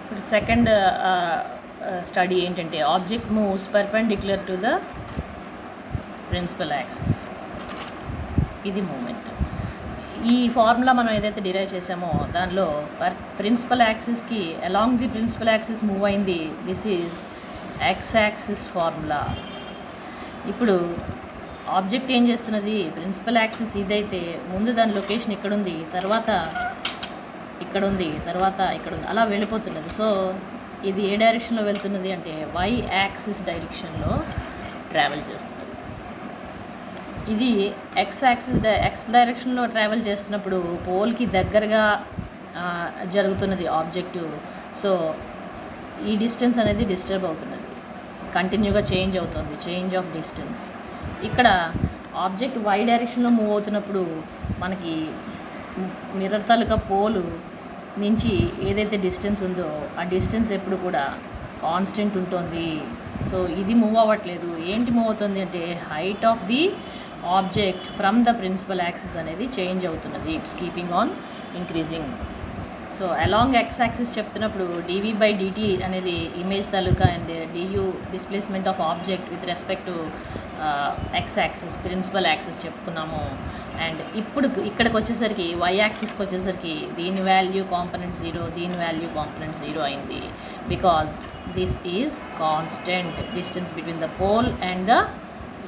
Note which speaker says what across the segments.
Speaker 1: ఇప్పుడు second study ఏంటంటే object moves perpendicular to the principal axis. ఇది మూమెంట్. ఈ ఫార్ములా మనం ఏదైతే డిరైవ్ చేసామో దానిలో ప్రిన్సిపల్ యాక్సిస్కి along the principal axis move అయింది. This is X axis formula. ఇప్పుడు ఆబ్జెక్ట్ ఏం చేస్తున్నది, ప్రిన్సిపల్ యాక్సిస్ ఇదైతే ముందు దాని లొకేషన్ ఇక్కడుంది, తర్వాత ఇక్కడ ఉంది, తర్వాత ఇక్కడ ఉంది, అలా వెళ్ళిపోతున్నది. సో ఇది ఏ డైరెక్షన్లో వెళ్తున్నది అంటే వై యాక్సిస్ డైరెక్షన్లో ట్రావెల్ చేస్తున్నది. ఇది ఎక్స్ డైరెక్షన్లో ట్రావెల్ చేస్తున్నప్పుడు పోల్కి దగ్గరగా జరుగుతున్నది ఆబ్జెక్టివ్. సో ఈ డిస్టెన్స్ అనేది డిస్టర్బ్ అవుతున్నది, కంటిన్యూగా చేంజ్ అవుతుంది, చేంజ్ ఆఫ్ డిస్టెన్స్. ఇక్కడ ఆబ్జెక్ట్ వై డైరెక్షన్లో మూవ్ అవుతున్నప్పుడు మనకి మిర్రర్ తాలూకా పోలు నుంచి ఏదైతే డిస్టెన్స్ ఉందో ఆ డిస్టెన్స్ ఎప్పుడు కూడా కాన్స్టెంట్ ఉంటుంది. సో ఇది మూవ్ అవ్వట్లేదు. ఏంటి మూవ్ అవుతుంది అంటే height of the object from the principal axis అనేది చేంజ్ అవుతున్నది. It's keeping on increasing. So along x axis చెప్తున్నప్పుడు డివి బై డిటి అనేది ఇమేజ్ తాలూకా and d u displacement of object with respect to x axis principal axis చెప్పుకున్నాము. And ఇప్పుడు ఇక్కడికి వచ్చేసరికి why యాక్సిస్కి వచ్చేసరికి దీని వాల్యూ కాంపనెంట్ 0, దీని వాల్యూ కాంపనెంట్ 0 అయింది. Because this is constant distance between the pole and the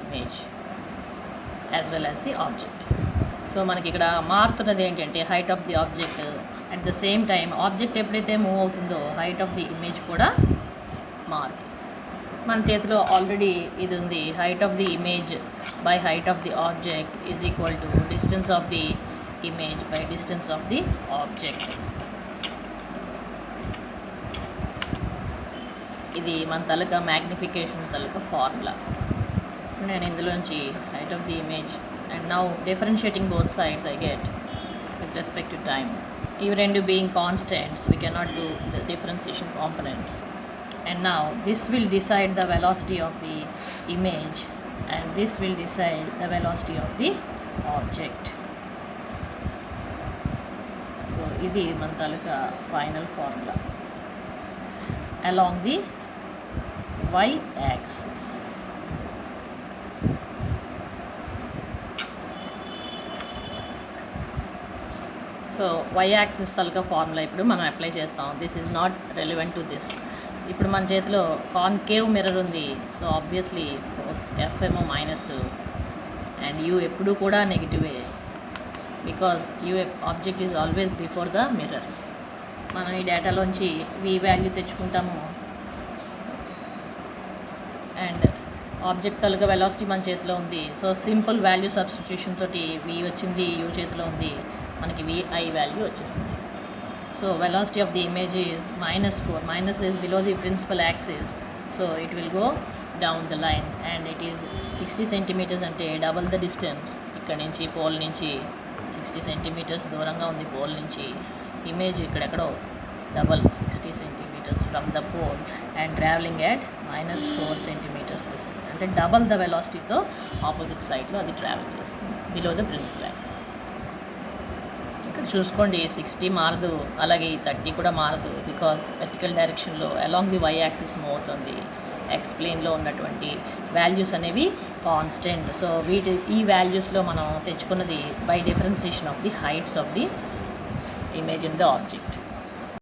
Speaker 1: image as well as the object. So మనకి ఇక్కడ మారుతున్నది ఏంటంటే height of the object. At the same time object ఎప్పుడైతే move అవుతుందో height of the image కూడా మారుతుంది. మన చేతిలో ఆల్రెడీ ఇది ఉంది, height of the image by height of the object is equal to distance of the image by distance of the object. ఇది మన తాలూకా మ్యాగ్నిఫికేషన్ తాలూకా ఫార్ములా. నేను ఇందులోంచి height of the image and now differentiating both sides I get with respect to time. ఇవి రెండు being constants we cannot do the differentiation component. And now this will decide the velocity of the image and this will decide the velocity of the object. So ఇది మన తాలూకా final formula along the y axis. So y axis తాలూకా formula ఇప్పుడు మనం apply చేస్తాం. This is not relevant to this. ఇప్పుడు మన చేతిలో కాన్కేవ్ మిర్రర్ ఉంది. సో ఆబ్వియస్లీ ఎఫ్ ఏమో మైనస్ అండ్ యూ ఎప్పుడూ కూడా నెగిటివే, because U object is always before the mirror. మనం ఈ డేటాలోంచి వి వాల్యూ తెచ్చుకుంటాము అండ్ ఆబ్జెక్ట్ తాలూకా వెలాసిటీ మన చేతిలో ఉంది. సో సింపుల్ వాల్యూ సబ్స్టిట్యూషన్ తోటి వి వచ్చింది, యూ చేతిలో ఉంది, మనకి విఐ వాల్యూ వచ్చేసింది. So velocity of the image is -4. Minus is below the principal axis, so it will go down the line and it is 60 centimeters అంటే డబుల్ ద డిస్టెన్స్. ఇక్కడ నుంచి pole నుంచి 60 centimeters దూరంగా ఉంది పోల్ నుంచి. Image ఇక్కడెక్కడో double 60 centimeters from the pole and travelling at -4 centimeters per second. అంటే double the వెలాసిటీతో ఆపోజిట్ సైడ్లో అది ట్రావెల్ చేస్తుంది బిలో ద ప్రిన్సిపల్ యాక్సిస్. చూసుకోండి 60 మారదు, అలాగే 30 కూడా మారదు, బికాజ్ వెర్టికల్ డైరెక్షన్లో along the y axis move అవుతుంది. ఎక్స్ ప్లేన్లో ఉన్నటువంటి వాల్యూస్ అనేవి కాన్స్టెంట్. సో ఈ వాల్యూస్లో మనం తెచ్చుకున్నది by differentiation of the heights of the image in the object.